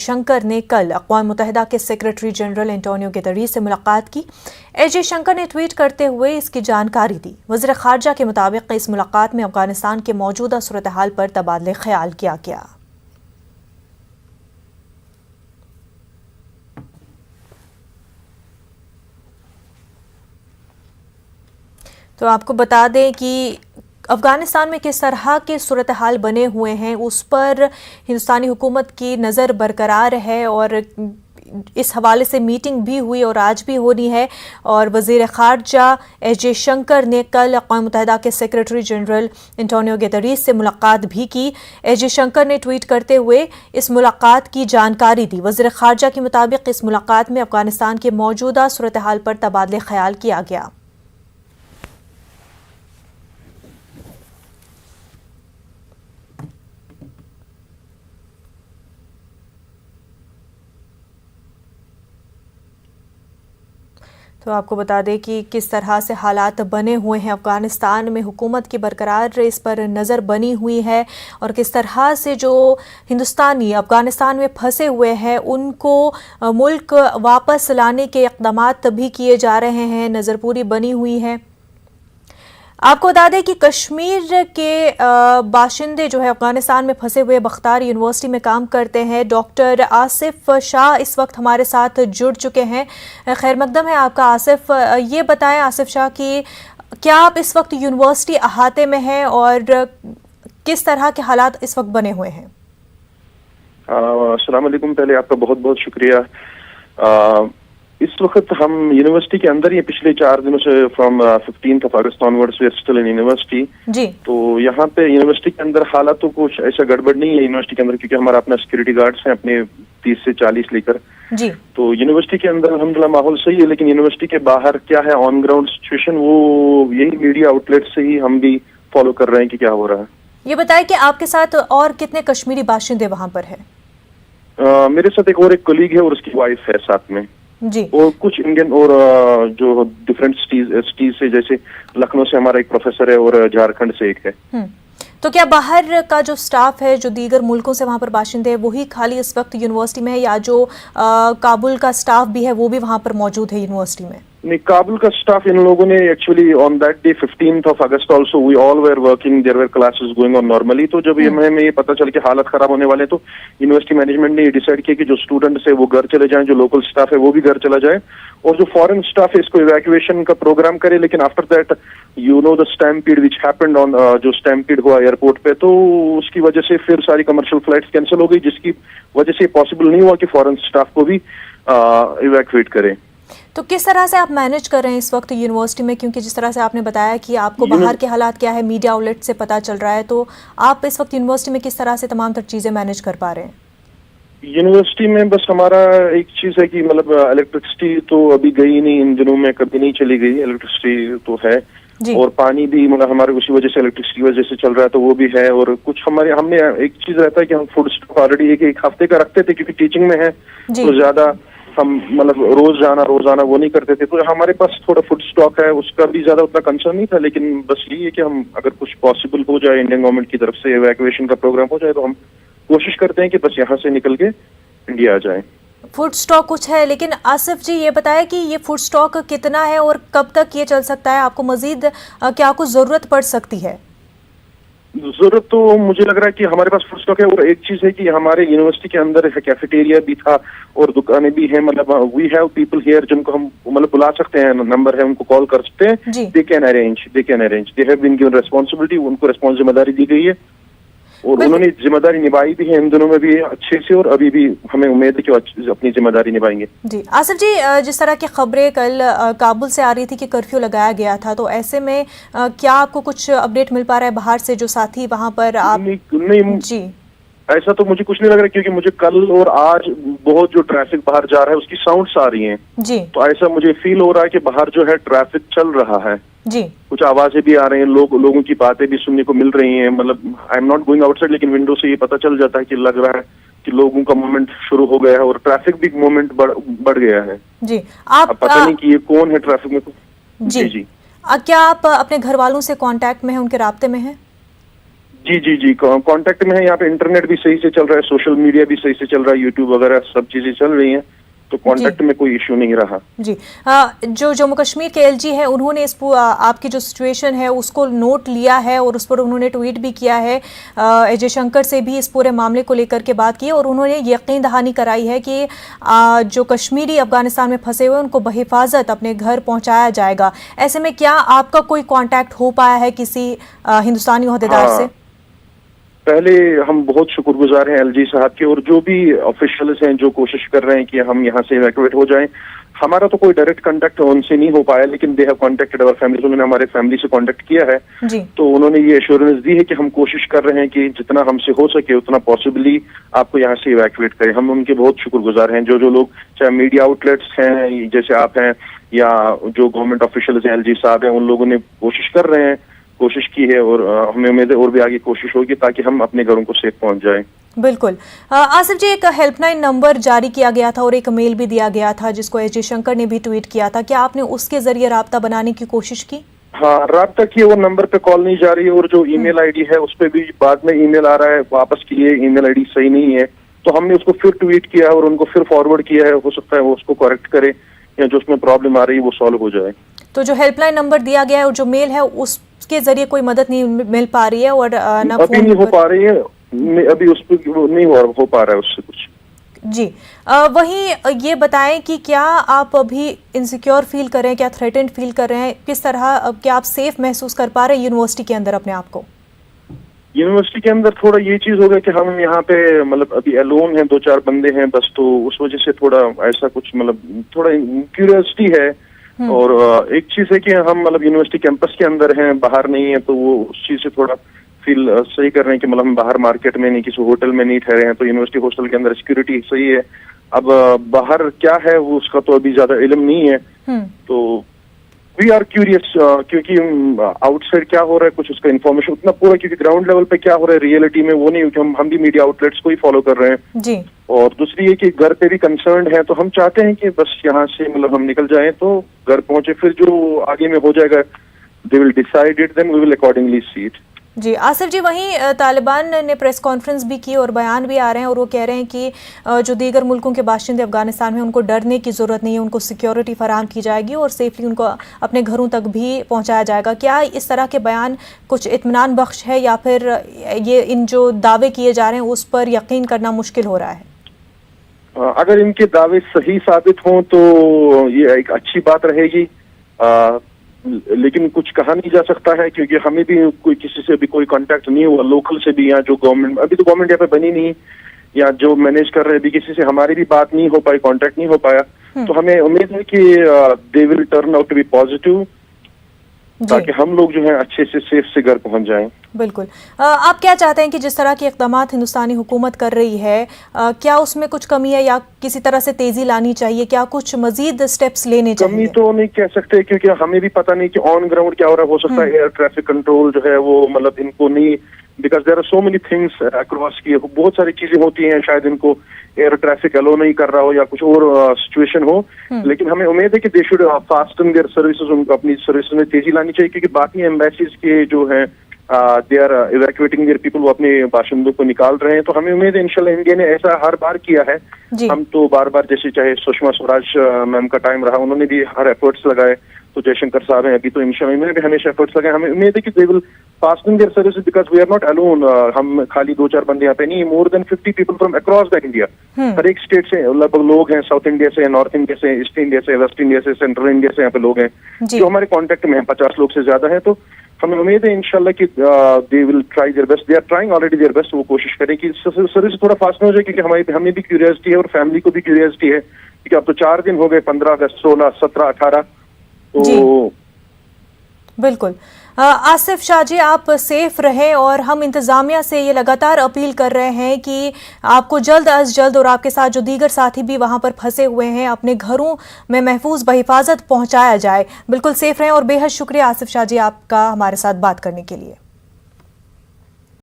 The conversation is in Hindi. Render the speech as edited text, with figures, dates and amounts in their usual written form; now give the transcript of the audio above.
शंकर ने कल अक़वाम मुत्तहिदा के सेक्रेटरी जनरल एंटोनियो गुतेरेस से मुलाकात की। एजे शंकर ने ट्वीट करते हुए इसकी जानकारी दी। वज़ीर ख़ारजा के मुताबिक इस मुलाकात में अफगानिस्तान के मौजूदा सूरत हाल पर तबादले ख्याल किया गया। तो आपको बता दें कि अफ़गानिस्तान में किस तरह के सूरत हाल बने हुए हैं उस पर हिंदुस्तानी हुकूमत की नज़र बरकरार है और इस हवाले से मीटिंग भी हुई और आज भी होनी है। और वज़ीर ख़ारजा एजे शंकर ने कल अक़वाम मुत्तहिदा के सेक्रेटरी जनरल एंटोनियो गुतेरेस से मुलाकात भी की। एजे शंकर ने ट्वीट करते हुए इस मुलाकात की जानकारी दी। वज़ीर ख़ारजा के मुताबिक इस मुलाकात में अफ़गानिस्तान के मौजूदा सूरत हाल पर तबादले ख्याल किया गया। तो आपको बता दें कि किस तरह से हालात बने हुए हैं अफ़गानिस्तान में, हुकूमत की बरकरार इस पर नज़र बनी हुई है और किस तरह से जो हिंदुस्तानी अफ़गानिस्तान में फंसे हुए हैं उनको मुल्क वापस लाने के इक़दामात भी किए जा रहे हैं, नज़र पूरी बनी हुई है। आपको बता दें कि कश्मीर के बाशिंदे जो है अफ़गानिस्तान में फंसे हुए बख्तार यूनिवर्सिटी में काम करते हैं, डॉक्टर आसिफ शाह इस वक्त हमारे साथ जुड़ चुके हैं। खैर मकदम है आपका आसिफ। ये बताएं आसिफ शाह कि क्या आप इस वक्त यूनिवर्सिटी अहाते में हैं और किस तरह के हालात इस वक्त बने हुए हैं? अस्सलाम वालेकुम। पहले आपका बहुत बहुत शुक्रिया। इस वक्त हम यूनिवर्सिटी के अंदर ही पिछले 4 दिनों से from 15 August onwards we are still in university जी। तो यहाँ पे यूनिवर्सिटी के अंदर हालात तो कुछ ऐसा गड़बड़ नहीं है यूनिवर्सिटी के अंदर, क्योंकि हमारा अपना सिक्योरिटी गार्ड्स हैं अपने 30 से 40 लेकर जी। तो यूनिवर्सिटी के अंदर अल्हम्दुलिल्लाह माहौल सही है, लेकिन यूनिवर्सिटी के बाहर क्या है ऑन ग्राउंड सिचुएशन, वो यही मीडिया आउटलेट से ही हम भी फॉलो कर रहे हैं कि क्या हो रहा है। ये बताएं कि आपके साथ और कितने कश्मीरी बाशिंदे वहाँ पर है? मेरे साथ एक कोलीग है और उसकी वाइफ है साथ में जी। और कुछ इंडियन और जो डिफरेंट स्टीज से, जैसे लखनऊ से हमारा एक प्रोफेसर है और झारखंड से एक है। तो क्या बाहर का जो स्टाफ है, जो दीगर मुल्कों से वहाँ पर बाशिंदे हैं, वही खाली इस वक्त यूनिवर्सिटी में है या जो काबुल का स्टाफ भी है वो भी वहाँ पर मौजूद है यूनिवर्सिटी में? नहीं, काबुल का स्टाफ इन लोगों ने actually on that day 15 August also we all were working, there were classes going on normally. तो जब हमें ये पता चल के हालत खराब होने वाले, तो यूनिवर्सिटी मैनेजमेंट ने ये डिसाइड किया कि जो स्टूडेंट्स है वो घर चले जाएं, जो लोकल स्टाफ है वो भी घर चला जाए और जो फॉरेन स्टाफ है इसको इवैक्यूएशन का प्रोग्राम करे। लेकिन after that you know the stampede which happened on, जो स्टैम्पीड हुआ एयरपोर्ट पे, तो उसकी वजह से फिर सारी कमर्शियल फ्लाइट्स कैंसिल हो गई, जिसकी वजह से पॉसिबल नहीं हुआ कि फॉरेन स्टाफ को भी इवैक्यूएट करें। तो किस तरह से आप मैनेज कर रहे हैं इस वक्त यूनिवर्सिटी में, क्योंकि जिस तरह से आपने बताया कि आपको बाहर के हालात क्या है मीडिया आउटलेट से पता चल रहा है, तो आप इस वक्त यूनिवर्सिटी में किस तरह से तमाम तर चीजें मैनेज कर पा रहे हैं? यूनिवर्सिटी में बस हमारा एक चीज है कि मतलब इलेक्ट्रिसिटी तो अभी गई नहीं, इन दिनों में कभी नहीं चली गई, इलेक्ट्रिसिटी तो है और पानी भी मतलब हमारे उसी वजह से इलेक्ट्रिसिटी वजह से चल रहा है, तो वो भी है। और कुछ हमने एक चीज रहता है कि हम फूड स्टॉक ऑलरेडी एक हफ्ते का रखते थे, क्योंकि टीचिंग में है तो ज्यादा हम मतलब रोजाना वो नहीं करते थे, तो हमारे पास थोड़ा फूड स्टॉक है, उसका भी ज्यादा उतना कंसर्न नहीं था। लेकिन बस यही है कि हम अगर कुछ पॉसिबल हो जाए, इंडियन गवर्नमेंट की तरफ से इवैक्यूएशन का प्रोग्राम हो जाए, तो हम कोशिश करते हैं कि बस यहाँ से निकल के इंडिया आ जाए। फूड स्टॉक कुछ है, लेकिन आसिफ जी ये बताया कि ये फूड स्टॉक कितना है और कब तक ये चल सकता है? आपको मजीद क्या कुछ जरूरत पड़ सकती है? जरूरत तो मुझे लग रहा है कि हमारे पास फूड स्टॉक है। और एक चीज है कि हमारे यूनिवर्सिटी के अंदर कैफेटेरिया भी था और दुकानें भी हैं, मतलब वी हैव पीपल हियर जिनको हम मतलब बुला सकते हैं, नंबर है, उनको कॉल कर सकते हैं, they can arrange, they have been given responsibility, उनको जिम्मेदारी दी गई है और उन्होंने जिम्मेदारी निभाई भी है इन दिनों में भी अच्छे से, और अभी भी हमें उम्मीद है कि अपनी जिम्मेदारी निभाएंगे जी। आसिफ जी, जिस तरह की खबरें कल काबुल से आ रही थी कि कर्फ्यू लगाया गया था, तो ऐसे में क्या आपको कुछ अपडेट मिल पा रहा है बाहर से, जो साथी वहां पर आप? नहीं जी, ऐसा तो मुझे कुछ नहीं लग रहा, क्योंकि मुझे कल और आज बहुत जो ट्रैफिक बाहर जा रहा है उसकी साउंड्स आ रही हैं जी। तो ऐसा मुझे फील हो रहा है कि बाहर जो है ट्रैफिक चल रहा है जी। कुछ आवाजें भी आ रही हैं, लोगों की बातें भी सुनने को मिल रही हैं। मतलब I am not going outside, लेकिन विंडो से ये पता चल जाता है कि लग रहा है कि लोगों का मूवमेंट शुरू हो गया है और ट्रैफिक भी मूवमेंट बढ़ गया है जी। आप पता नहीं कि ये कौन है ट्रैफिक में जी। क्या आप अपने घर वालों से कांटेक्ट में हैं, उनके राब्ते में हैं? जी जी जी, कांटेक्ट में है। यहाँ पे इंटरनेट भी सही से चल रहा है, सोशल मीडिया भी सही से चल रहा है, यूट्यूब वगैरह सब चीजें चल रही हैं, तो कांटेक्ट में कोई इश्यू नहीं रहा। जी, जो जम्मू कश्मीर के एलजी है उन्होंने आपकी जो सिचुएशन है उसको नोट लिया है और उस पर उन्होंने ट्वीट भी किया है। अजय शंकर से भी इस पूरे मामले को लेकर के बात की है और उन्होंने यकीन दहानी कराई है कि जो कश्मीरी अफगानिस्तान में फंसे हुए उनको बहिफाजत अपने घर पहुंचाया जाएगा। ऐसे में क्या आपका कोई कांटेक्ट हो पाया है किसी हिंदुस्तानी ओहदेदार से? पहले हम बहुत शुक्रगुजार हैं एलजी साहब के, और जो भी ऑफिशियल्स हैं जो कोशिश कर रहे हैं कि हम यहाँ से इवैक्यूएट हो जाएं। हमारा तो कोई डायरेक्ट कांटेक्ट उनसे नहीं हो पाया, लेकिन they have contacted our family, उन्होंने हमारे फैमिली से कांटेक्ट किया है जी। तो उन्होंने ये एश्योरेंस दी है कि हम कोशिश कर रहे हैं कि जितना हमसे हो सके उतना पॉसिबली आपको यहाँ से इवैक्यूएट करें। हम उनके बहुत शुक्रगुजार हैं। जो जो लोग, चाहे मीडिया आउटलेट्स हैं जैसे आप हैं या जो गवर्नमेंट ऑफिशियल्स हैं, एलजी साहब हैं, उन लोगों ने कोशिश कर रहे हैं, कोशिश की है, और हमें उम्मीद है और भी आगे कोशिश होगी ताकि हम अपने घरों को सेफ पहुंच जाएं। बिल्कुल। आसिफ जी, एक हेल्पलाइन नंबर जारी किया गया था और एक मेल भी दिया गया था जिसको अजय शंकर ने भी ट्वीट किया था, क्या आपने उसके जरिए राब्ता बनाने की कोशिश की? हाँ, राब्ता किया, वो नंबर पे कॉल नहीं जा रही है, और जो ईमेल आईडी है उस पे भी बाद में ईमेल आ रहा है वापस की ये ईमेल आईडी सही नहीं है, तो हमने उसको फिर ट्वीट किया है और उनको फिर फॉरवर्ड किया है। हो सकता है वो उसको करेक्ट करे या जो उसमें प्रॉब्लम आ रही है वो सॉल्व हो जाए। तो जो हेल्पलाइन नंबर दिया गया है और जो मेल है उसके जरिए कोई मदद नहीं मिल पा रही है और ना अभी नहीं हो पा रही है, अभी उस पर नहीं हो पा रहा है उससे कुछ। जी, वहीं ये बताएं कि क्या आप अभी इनसिक्योर फील कर रहे हैं, क्या थ्रेटेंड फील कर रहे हैं, किस तरह, क्या आप सेफ महसूस कर पा रहे हैं यूनिवर्सिटी के अंदर अपने आप को? यूनिवर्सिटी के अंदर थोड़ा ये चीज हो गया कि हम यहाँ पे मतलब अभी अलोन हैं, 2-4 बंदे हैं बस, तो उस वजह से थोड़ा ऐसा कुछ मतलब थोड़ा क्यूरियोसिटी है। और एक चीज है कि हम मतलब यूनिवर्सिटी कैंपस के अंदर हैं, बाहर नहीं है, तो वो उस चीज से थोड़ा फील सही कर रहे हैं कि मतलब हम बाहर मार्केट में नहीं, किसी होटल में नहीं ठहरे हैं, तो यूनिवर्सिटी हॉस्टल के अंदर सिक्योरिटी सही है। अब बाहर क्या है वो उसका तो अभी ज्यादा इल्म नहीं है, तो वी आर क्यूरियस क्योंकि आउटसाइड क्या हो रहा है कुछ उसका इन्फॉर्मेशन उतना पूरा, क्योंकि ग्राउंड लेवल पे क्या हो रहा है रियलिटी में वो नहीं, क्योंकि हम भी मीडिया आउटलेट्स को ही फॉलो कर रहे हैं जी। और दूसरी ये कि घर पे भी कंसर्न है, तो हम चाहते हैं कि बस यहाँ से मतलब हम निकल जाएं, तो घर पहुंचे, फिर जो आगे में हो जाएगा they will decide it, then we will accordingly see it. जी आसिफ जी, वहीं तालिबान ने प्रेस कॉन्फ्रेंस भी की और बयान भी आ रहे हैं और वो कह रहे हैं कि जो दीगर मुल्कों के बाशिंदे अफगानिस्तान में उनको डरने की ज़रूरत नहीं है, उनको सिक्योरिटी फराहम की जाएगी और सेफली उनको अपने घरों तक भी पहुंचाया जाएगा। क्या इस तरह के बयान कुछ इत्मीनान बख्श है या फिर ये इन जो दावे किए जा रहे हैं उस पर यकीन करना मुश्किल हो रहा है? अगर इनके दावे सही साबित हों तो ये एक अच्छी बात रहेगी, लेकिन कुछ कहा नहीं जा सकता है क्योंकि हमें भी कोई किसी से भी कोई कांटेक्ट नहीं हुआ, लोकल से भी, या जो गवर्नमेंट, अभी तो गवर्नमेंट यहाँ पे बनी नहीं, या जो मैनेज कर रहे हैं भी किसी से हमारी भी बात नहीं हो पाई, कांटेक्ट नहीं हो पाया, तो हमें उम्मीद है कि they will turn out to be positive ताकि हम लोग जो है अच्छे से सेफ से घर पहुंच जाएं। बिल्कुल। आप क्या चाहते हैं कि जिस तरह के इक़दाम हिंदुस्तानी हुकूमत कर रही है, क्या उसमें कुछ कमी है या किसी तरह से तेजी लानी चाहिए? क्या कुछ मजीद स्टेप्स लेने चाहिए? कमी तो नहीं कह सकते क्योंकि हमें भी पता नहीं कि ऑन ग्राउंड क्या हो रहा है। हो सकता है एयर ट्रैफिक कंट्रोल जो है वो मतलब इनको नहीं, because there are so many things across की, बहुत सारी चीजें होती हैं, शायद इनको एयर ट्रैफिक अलो नहीं कर रहा हो या कुछ और सिचुएशन हो, लेकिन हमें उम्मीद है कि they should fasten their services, उनको अपनी सर्विसेज में तेजी लानी चाहिए क्योंकि बाकी एम्बेसीज के जो है they are evacuating their people, वो अपने बाशिंदों को निकाल रहे हैं। तो हमें उम्मीद है इंशाल्लाह इंडिया ने ऐसा हर बार किया है, हम तो बार बार, जैसे चाहे सुषमा स्वराज मैम का टाइम रहा, उन्होंने भी हर एफर्ट्स लगाए, तो जयशंकर साहब हैं अभी, तो इंशाल्लाह इन्होंने भी हमेशा एफर्ट्स लगाए। हमें उम्मीद है कि they will fasten their services because we are not alone, हम खाली 2-4 बंदे यहाँ पे नहीं, more than 50 people from across the India, हर एक स्टेट से लगभग लोग हैं, साउथ इंडिया से, नॉर्थ इंडिया से, ईस्ट इंडिया से, वेस्ट इंडिया से, सेंट्रल इंडिया से यहाँ पे लोग हैं जो हमारे कॉन्टेक्ट में हैं, 50 लोग से ज्यादा है। तो हमें उम्मीद है इंशाल्लाह कि they will try their best, they are trying already their best, वो कोशिश करें कि सर्विस थोड़ा फास्ट हो जाए क्योंकि हमें भी क्यूरियोसिटी है और फैमिली को भी क्यूरियोसिटी है क्योंकि अब तो 4 दिन हो गए, 15 अगस्त, 16, 17, 18, तो बिल्कुल। आसिफ शाह जी, आप सेफ रहें और हम इंतज़ामिया से ये लगातार अपील कर रहे हैं कि आपको जल्द अज जल्द और आपके साथ जो दीगर साथी भी वहाँ पर फंसे हुए हैं अपने घरों में महफूज बहिफाजत पहुँचाया जाए। बिल्कुल सेफ रहें और बेहद शुक्रिया आसिफ शाह जी आपका हमारे साथ बात करने के लिए।